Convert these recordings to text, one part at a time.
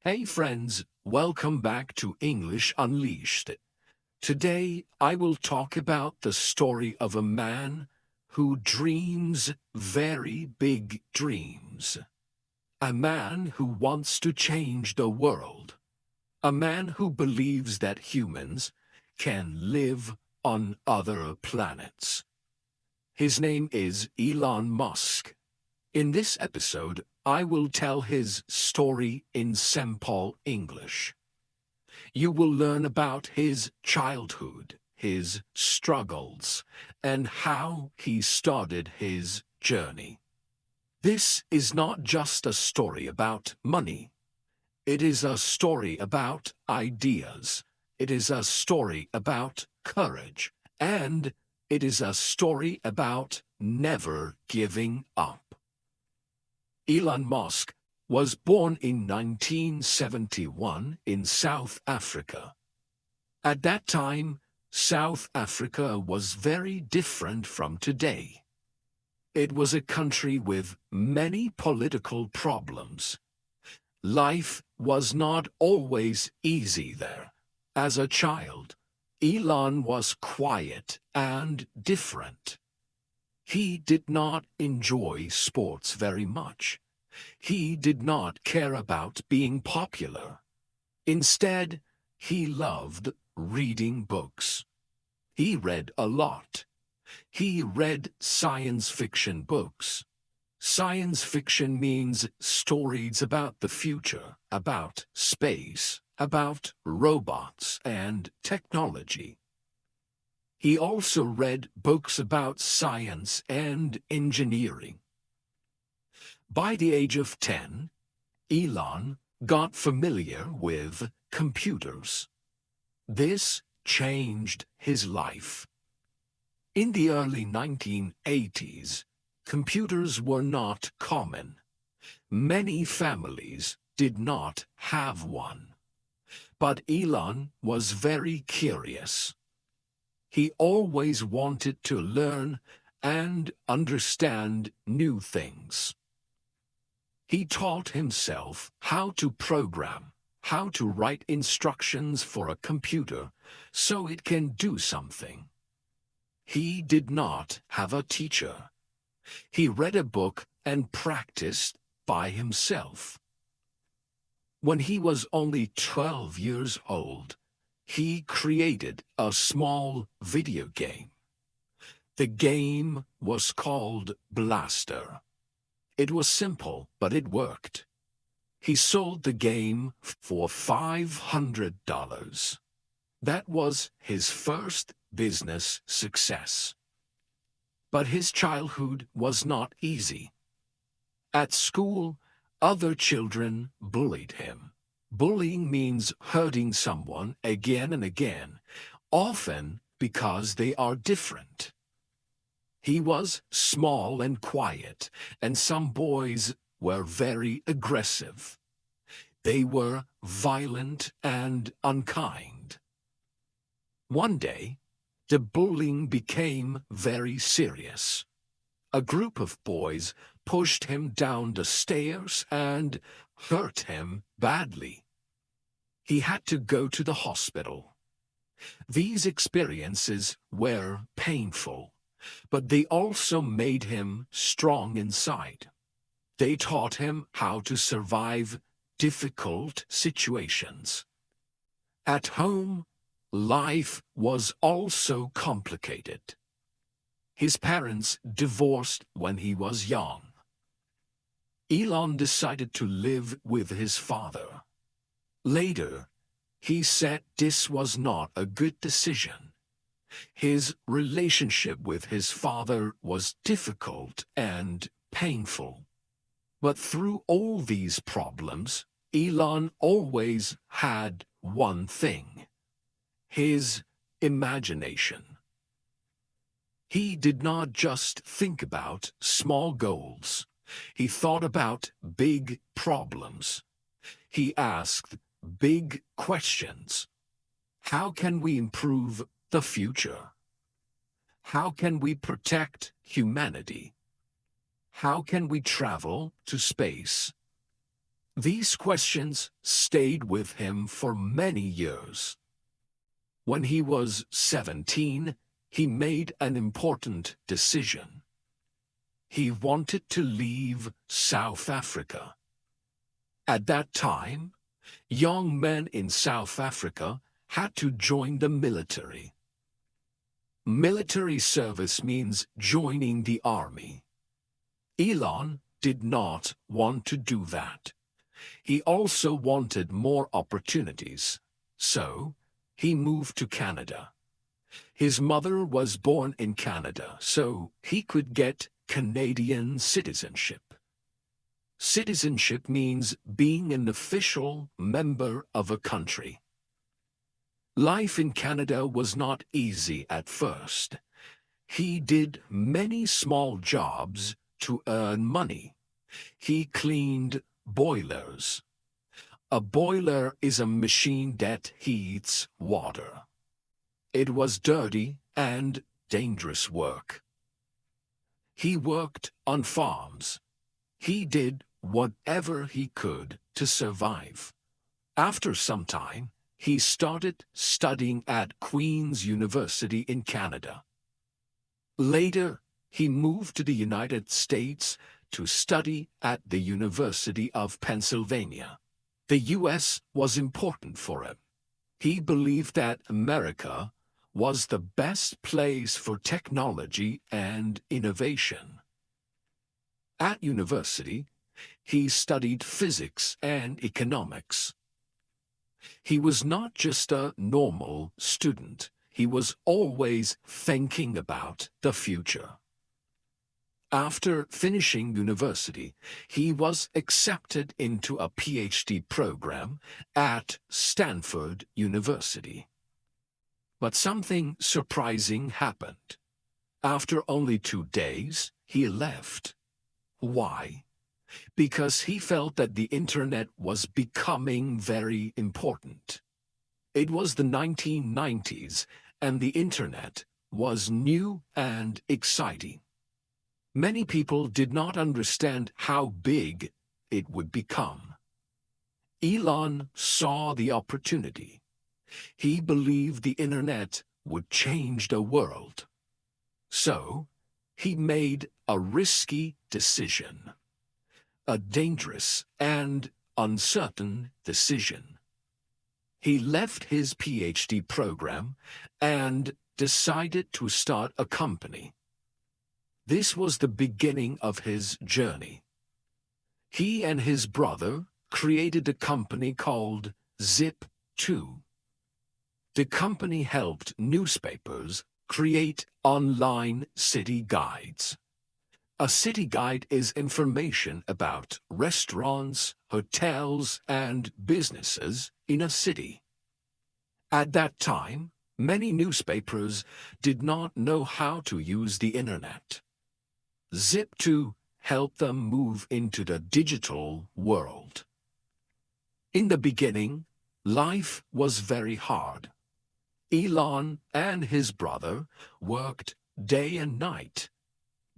Hey friends, welcome back to English Unleashed. Today I will talk about the story of a man who dreams very big dreams. A man who wants to change the world. A man who believes that humans can live on other planets. His name is Elon Musk. In this episode, I will tell his story in simple English. You will learn about his childhood, his struggles, and how he started his journey. This is not just a story about money. It is a story about ideas. It is a story about courage. And it is a story about never giving up. Elon Musk was born in 1971 in South Africa. At that time, South Africa was very different from today. It was a country with many political problems. Life was not always easy there. As a child, Elon was quiet and different. He did not enjoy sports very much. He did not care about being popular. Instead, he loved reading books. He read a lot. He read science fiction books. Science fiction means stories about the future, about space, about robots and technology. He also read books about science and engineering. By the age of 10, Elon got familiar with computers. This changed his life. In the early 1980s, computers were not common. Many families did not have one. But Elon was very curious. He always wanted to learn and understand new things. He taught himself how to program, how to write instructions for a computer so it can do something. He did not have a teacher. He read a book and practiced by himself. When he was only 12 years old, he created a small video game. The game was called Blaster. It was simple, but it worked. He sold the game for $500. That was his first business success. But his childhood was not easy. At school, other children bullied him. Bullying means hurting someone again and again, often because they are different. He was small and quiet, and some boys were very aggressive. They were violent and unkind. One day, the bullying became very serious. A group of boys pushed him down the stairs and hurt him badly. He had to go to the hospital. These experiences were painful, but they also made him strong inside. They taught him how to survive difficult situations. At home, life was also complicated. His parents divorced when he was young. Elon decided to live with his father. Later, he said this was not a good decision. His relationship with his father was difficult and painful. But through all these problems, Elon always had one thing: his imagination. He did not just think about small goals. He thought about big problems. He asked big questions. How can we improve the future? How can we protect humanity? How can we travel to space? These questions stayed with him for many years. When he was 17, he made an important decision. He wanted to leave South Africa. At that time, young men in South Africa had to join the military. Military service means joining the army. Elon did not want to do that. He also wanted more opportunities, so he moved to Canada. His mother was born in Canada, so he could get Canadian citizenship. Citizenship means being an official member of a country. Life in Canada was not easy at first. He did many small jobs to earn money. He cleaned boilers. A boiler is a machine that heats water. It was dirty and dangerous work. He worked on farms. He did whatever he could to survive. After some time, he started studying at Queen's University in Canada. Later, he moved to the United States to study at the University of Pennsylvania. The U.S. was important for him. He believed that America was the best place for technology and innovation. At university, he studied physics and economics. He was not just a normal student. He was always thinking about the future. After finishing university, he was accepted into a PhD program at Stanford University. But something surprising happened. After only 2 days, he left. Why? Because he felt that the internet was becoming very important. It was the 1990s, and the internet was new and exciting. Many people did not understand how big it would become. Elon saw the opportunity. He believed the internet would change the world. So, he made a risky decision. A dangerous and uncertain decision. He left his PhD program and decided to start a company. This was the beginning of his journey. He and his brother created a company called Zip2. The company helped newspapers create online city guides. A city guide is information about restaurants, hotels, and businesses in a city. At that time, many newspapers did not know how to use the internet. Zip2 helped them move into the digital world. In the beginning, life was very hard. Elon and his brother worked day and night.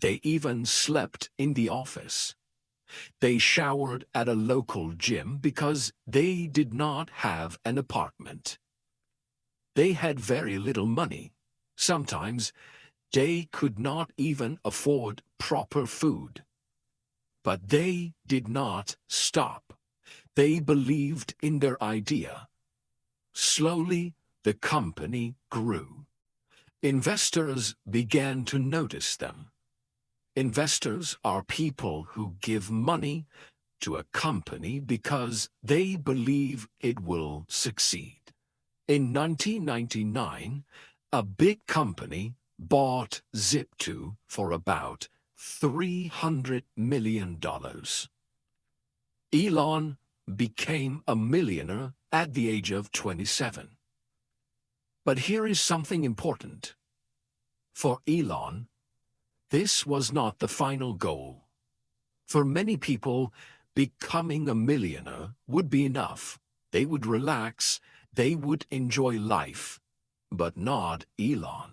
They even slept in the office. They showered at a local gym because they did not have an apartment. They had very little money. Sometimes they could not even afford proper food. But they did not stop. They believed in their idea. Slowly, the company grew. Investors began to notice them. Investors are people who give money to a company because they believe it will succeed. In 1999, a big company bought Zip2 for about $300 million. Elon became a millionaire at the age of 27. But here is something important. For Elon, this was not the final goal. For many people, becoming a millionaire would be enough. They would relax, they would enjoy life, but not Elon.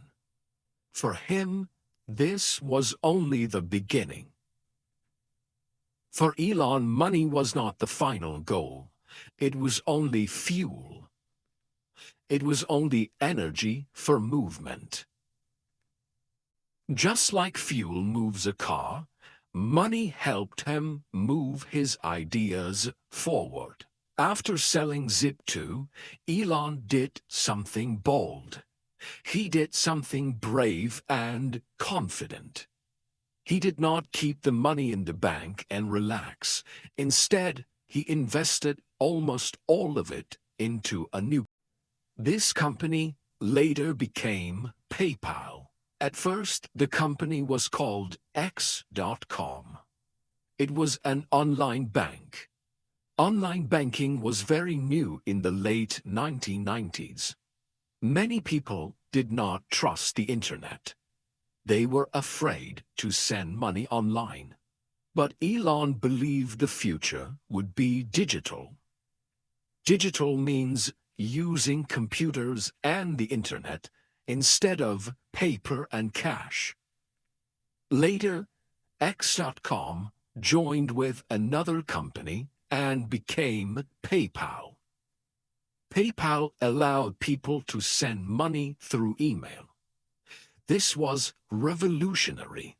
For him, this was only the beginning. For Elon, money was not the final goal. It was only fuel. It was only energy for movement. Just like fuel moves a car, money helped him move his ideas forward. After selling Zip2, Elon did something bold. He did something brave and confident. He did not keep the money in the bank and relax. Instead, he invested almost all of it into a new. This company later became PayPal. At first, the company was called X.com. It was an online bank. Online banking was very new in the late 1990s. Many people did not trust the internet. They were afraid to send money online. But Elon believed the future would be digital. Digital means using computers and the internet instead of paper and cash. Later, X.com joined with another company and became PayPal. PayPal allowed people to send money through email. This was revolutionary.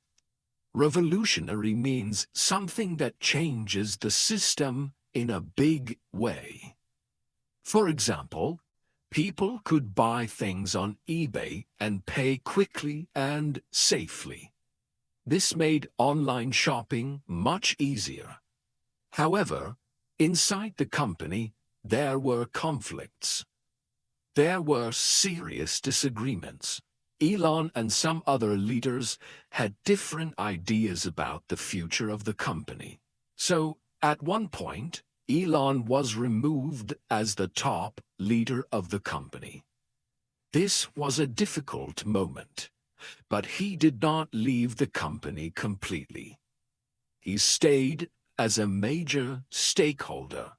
Revolutionary means something that changes the system in a big way. For example, people could buy things on eBay and pay quickly and safely. This made online shopping much easier. However, inside the company, there were conflicts. There were serious disagreements. Elon and some other leaders had different ideas about the future of the company. So, at one point, Elon was removed as the top leader of the company. This was a difficult moment, but he did not leave the company completely. He stayed as a major stakeholder.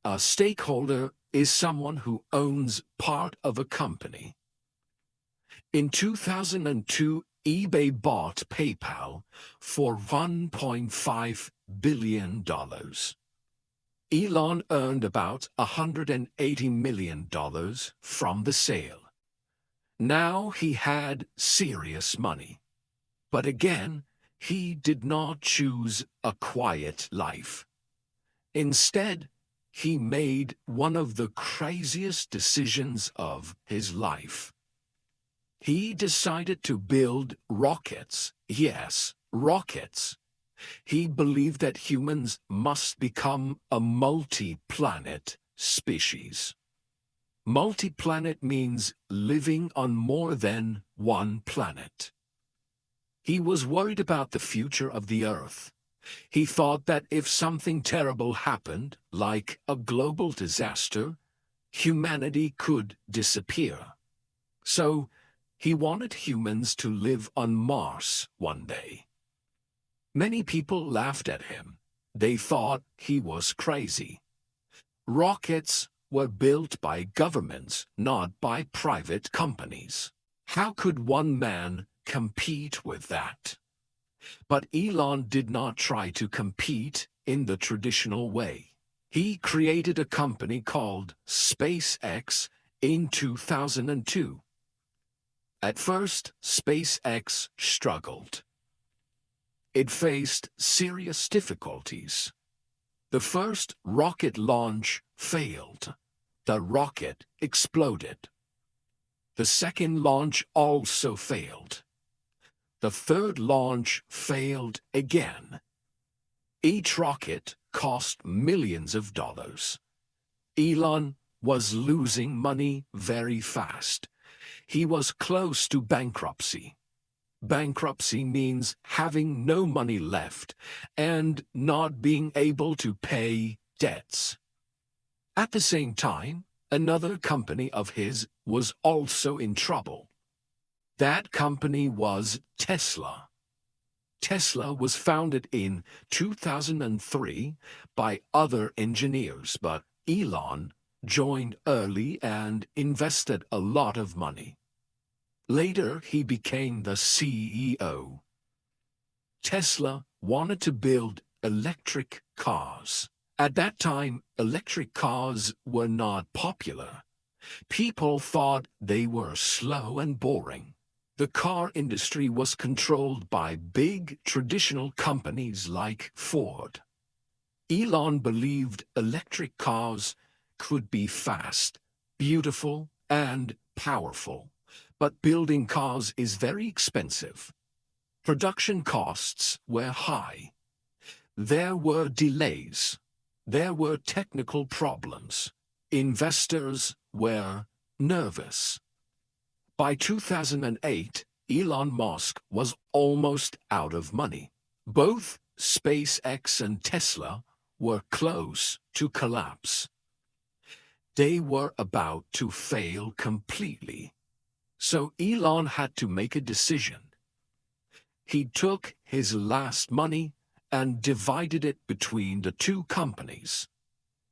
A stakeholder is someone who owns part of a company. In 2002, eBay bought PayPal for $1.5 billion. Elon earned about $180 million from the sale. Now he had serious money. But again, he did not choose a quiet life. Instead, he made one of the craziest decisions of his life. He decided to build rockets. Yes, rockets. He believed that humans must become a multi-planet species. Multi-planet means living on more than one planet. He was worried about the future of the Earth. He thought that if something terrible happened, like a global disaster, humanity could disappear. So, he wanted humans to live on Mars one day. Many people laughed at him. They thought he was crazy. Rockets were built by governments, not by private companies. How could one man compete with that? But Elon did not try to compete in the traditional way. He created a company called SpaceX in 2002. At first, SpaceX struggled. It faced serious difficulties. The first rocket launch failed. The rocket exploded. The second launch also failed. The third launch failed again. Each rocket cost millions of dollars. Elon was losing money very fast. He was close to bankruptcy. Bankruptcy means having no money left and not being able to pay debts. At the same time, another company of his was also in trouble. That company was Tesla. Tesla was founded in 2003 by other engineers, but Elon joined early and invested a lot of money. Later, he became the CEO. Tesla wanted to build electric cars. At that time, electric cars were not popular. People thought they were slow and boring. The car industry was controlled by big traditional companies like Ford. Elon believed electric cars could be fast, beautiful, and powerful. But building cars is very expensive. Production costs were high. There were delays. There were technical problems. Investors were nervous. By 2008, Elon Musk was almost out of money. Both SpaceX and Tesla were close to collapse. They were about to fail completely. So Elon had to make a decision. He took his last money and divided it between the two companies.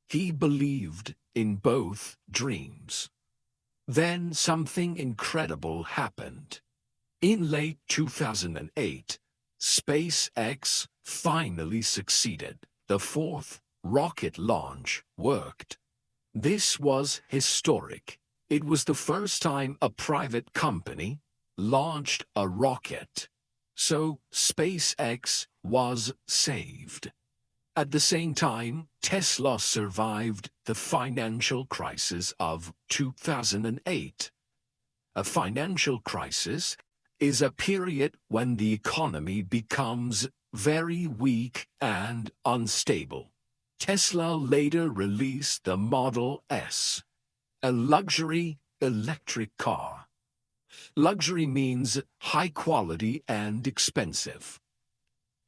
He believed in both dreams. Then something incredible happened. In late 2008, SpaceX finally succeeded. The fourth rocket launch worked. This was historic. It was the first time a private company launched a rocket. So SpaceX was saved. At the same time, Tesla survived the financial crisis of 2008. A financial crisis is a period when the economy becomes very weak and unstable. Tesla later released the Model S, a luxury electric car. Luxury means high quality and expensive.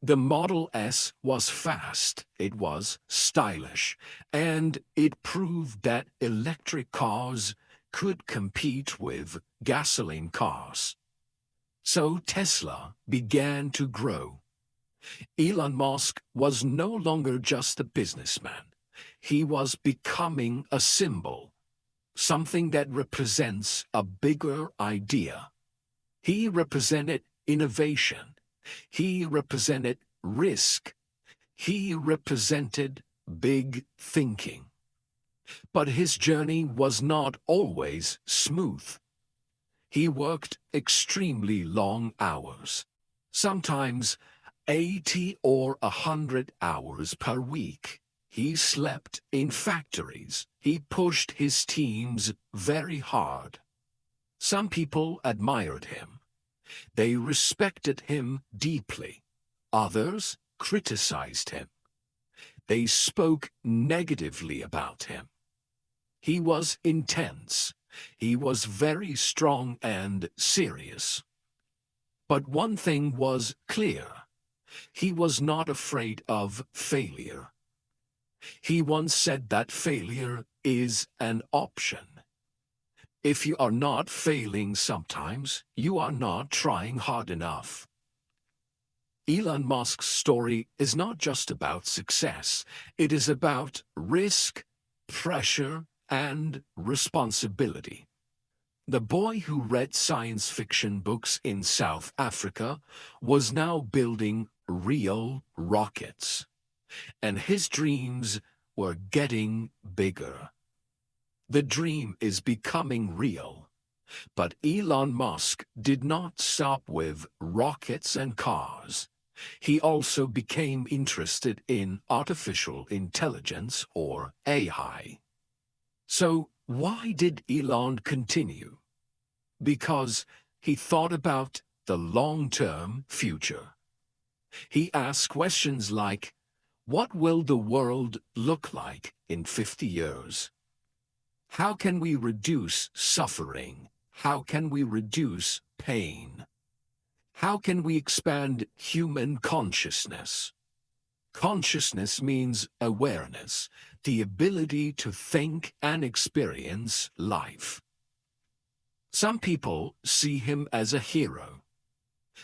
The Model S was fast, it was stylish, and it proved that electric cars could compete with gasoline cars. So Tesla began to grow. Elon Musk was no longer just a businessman. He was becoming a symbol, something that represents a bigger idea. He represented innovation. He represented risk. He represented big thinking. But his journey was not always smooth. He worked extremely long hours, sometimes 80 or 100 hours per week. He slept in factories. He pushed his teams very hard. Some people admired him. They respected him deeply. Others criticized him. They spoke negatively about him. He was intense. He was very strong and serious. But one thing was clear. He was not afraid of failure. He once said that failure is an option. If you are not failing sometimes, you are not trying hard enough. Elon Musk's story is not just about success. It is about risk, pressure, and responsibility. The boy who read science fiction books in South Africa was now building real rockets. And his dreams were getting bigger. The dream is becoming real. But Elon Musk did not stop with rockets and cars. He also became interested in artificial intelligence, or AI. So why did Elon continue? Because he thought about the long-term future. He asked questions like, what will the world look like in 50 years? How can we reduce suffering? How can we reduce pain? How can we expand human consciousness? Consciousness means awareness, the ability to think and experience life. Some people see him as a hero.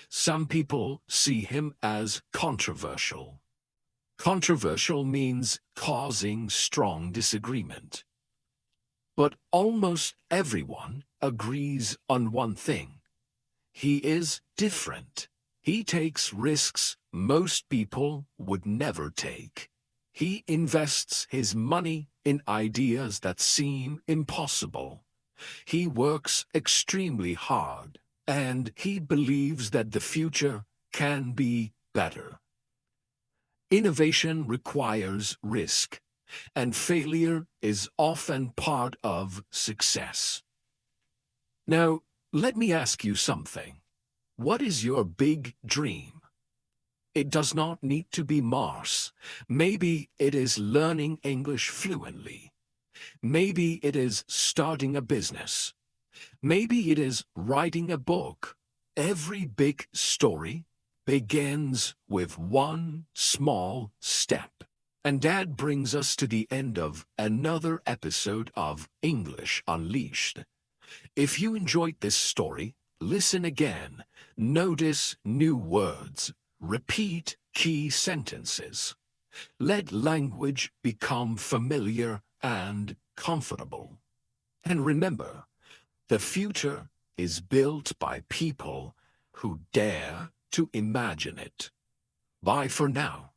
Some people see him as controversial. Controversial means causing strong disagreement. But almost everyone agrees on one thing. He is different. He takes risks most people would never take. He invests his money in ideas that seem impossible. He works extremely hard, and he believes that the future can be better. Innovation requires risk, and failure is often part of success. Now, let me ask you something. What is your big dream? It does not need to be Mars. Maybe it is learning English fluently. Maybe it is starting a business. Maybe it is writing a book. Every big story begins with one small step. And that brings us to the end of another episode of English Unleashed. If you enjoyed this story, listen again, notice new words, repeat key sentences. Let language become familiar and comfortable. And remember, the future is built by people who dare to imagine it. Bye for now.